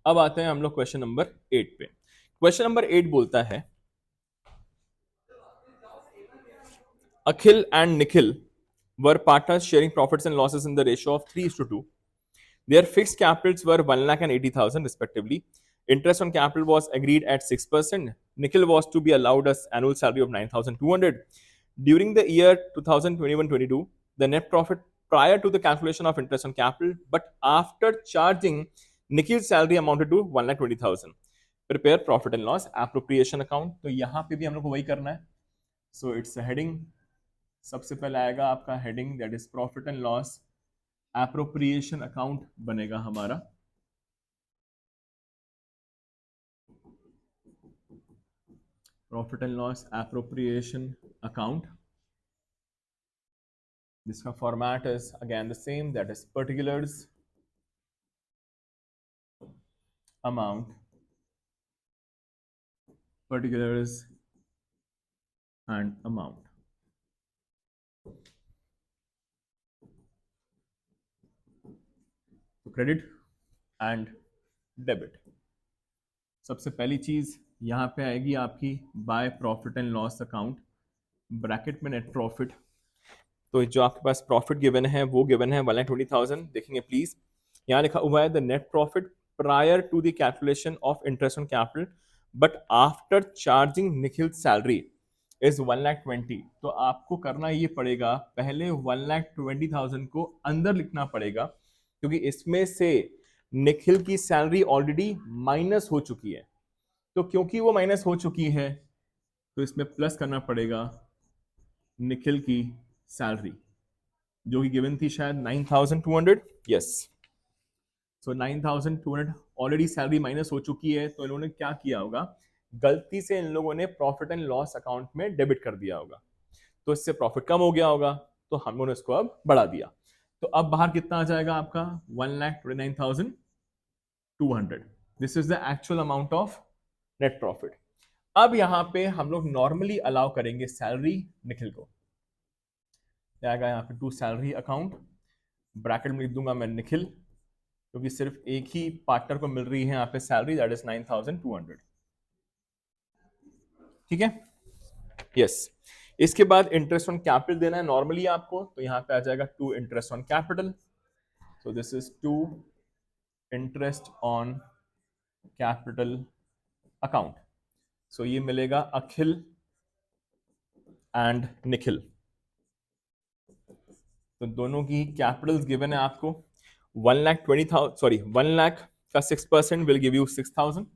अब आते हैं हम लोग क्वेश्चन नंबर 8 पे। क्वेश्चन नंबर 8 बोलता है Akhil and Nikhil were partners sharing profits and losses in the ratio of 3:2. Their fixed capitals were 1,80,000 respectively. Interest on capital was agreed at 6%. Nikhil was to be allowed an annual salary of 9,200. During the year 2021-22, the net profit prior to the calculation of interest on capital, but after charging Nikhil's salary amounted to 1,20,000. Prepare profit and loss appropriation account. तो यहाँ पे भी हम लोग को वही करना है. So it's a heading. सबसे पहले आएगा आपका heading that is profit and loss appropriation account बनेगा हमारा. Profit and loss appropriation account जिसका format is again the same that is particulars amount particulars and amount. Credit and debit. सबसे पहली चीज यहां पे आएगी आपकी by profit and loss account bracket में नेट प्रॉफिट. तो जो आपके पास प्रॉफिट गिवन है वो गिवन है 1,20,000. देखेंगे प्लीज यहां लिखा हुआ है the net profit prior to the calculation of interest on capital but after charging Nikhil salary is 1,20,000. तो आपको करना ये पड़ेगा पहले 1,20,000 को अंदर लिखना पड़ेगा क्योंकि इसमें से निखिल की सैलरी ऑलरेडी माइनस हो चुकी है. तो क्योंकि वो माइनस हो चुकी है तो इसमें प्लस करना पड़ेगा निखिल की सैलरी जो कि गिवन थी शायद 9,200. यस. सो 9,200 ऑलरेडी सैलरी माइनस हो चुकी है. तो इन्होंने क्या किया होगा गलती से इन लोगों ने प्रॉफिट एंड लॉस अकाउंट में डेबिट कर दिया होगा. तो इससे प्रॉफिट कम हो गया होगा तो हम लोगों ने इसको अब बढ़ा दिया. तो अब बाहर कितना आ जाएगा आपका 1,29,200. This is the actual amount of net profit. अब यहां पे हम लोग नॉर्मली अलाउ करेंगे सैलरी निखिल को. जाएगा यहाँ पे टू सैलरी अकाउंट ब्रैकेट में लिख दूंगा मैं निखिल क्योंकि सिर्फ एक ही पार्टनर को मिल रही है यहाँ पे सैलरी दैट इज 9,200. ठीक है. यस. इसके बाद इंटरेस्ट ऑन कैपिटल देना है नॉर्मली आपको. तो यहाँ पे आ जाएगा to interest on capital. So this is to interest on capital account. सो ये मिलेगा अखिल एंड निखिल. तो दोनों की कैपिटल्स गिवन है आपको 1,20,000 सॉरी 1,00,000 का 6% विल गिव यू 6,000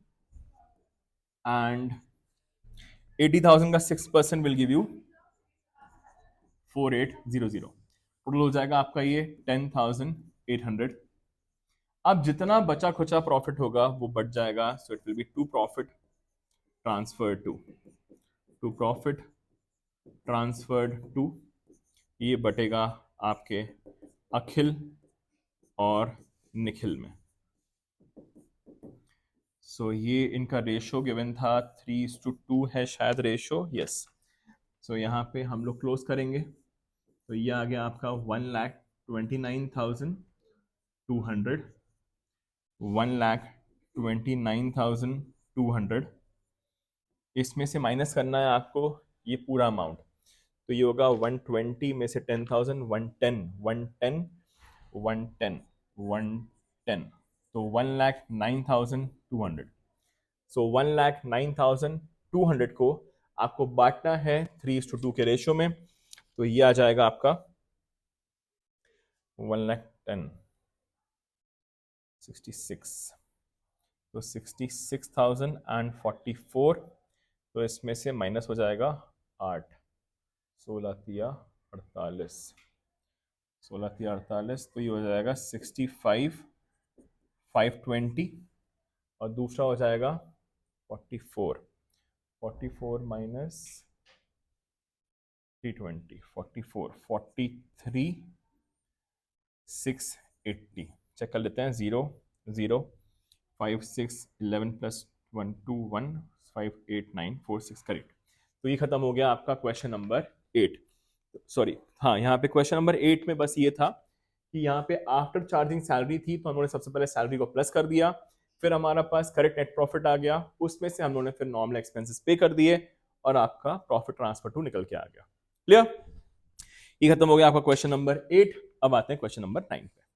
एंड 80,000 का 6% विल गिव यू 4,800. टोटल हो जाएगा आपका ये 10,800. अब जितना बचा खुचा प्रॉफिट होगा वो बढ़ जाएगा. So it will be to profit transfer to profit transferred to. ये बटेगा आपके अखिल और निखिल में. सो ये इनका रेशो गिवन था 3:2 है शायद रेशो. यस. सो यहाँ पे हम लोग क्लोज करेंगे. तो ये आ गया आपका 1,29,200 1,29,200. इसमें से माइनस करना है आपको ये पूरा अमाउंट. तो ये होगा 120 में से 10,000 110 110 110 110. तो 1,09,200. सो 1,09,200 को आपको बांटना है 3:2 के रेशियो में. तो ये आ जाएगा आपका 1,10 66. तो 66,044. तो इसमें से माइनस हो जाएगा 8. 16,48 16,48. तो ये हो जाएगा 65,520 और दूसरा हो जाएगा 44 माइनस 320 43,680. चेक कर लेते हैं. 0 0 5 6 11 प्लस 1 2 1 5 8 9 4 6. करेक्ट. तो ये खत्म हो गया आपका क्वेश्चन नंबर 8. सॉरी हाँ यहाँ पे क्वेश्चन नंबर 8 में बस ये था कि यहाँ पे आफ्टर चार्जिंग सैलरी थी तो हम लोगों ने सबसे पहले सैलरी को प्लस कर दिया. फिर हमारा पास करेक्ट नेट प्रॉफिट आ गया, उसमें से हम लोगों ने फिर नॉर्मल एक्सपेंसेस पे कर दिए और आपका प्रॉफिट ट्रांसफर टू निकल के आ गया। क्लियर? ये खत्म हो गया आपका क्वेश्चन नंबर 8। अब आते हैं क्वेश्चन नंबर 9 पे।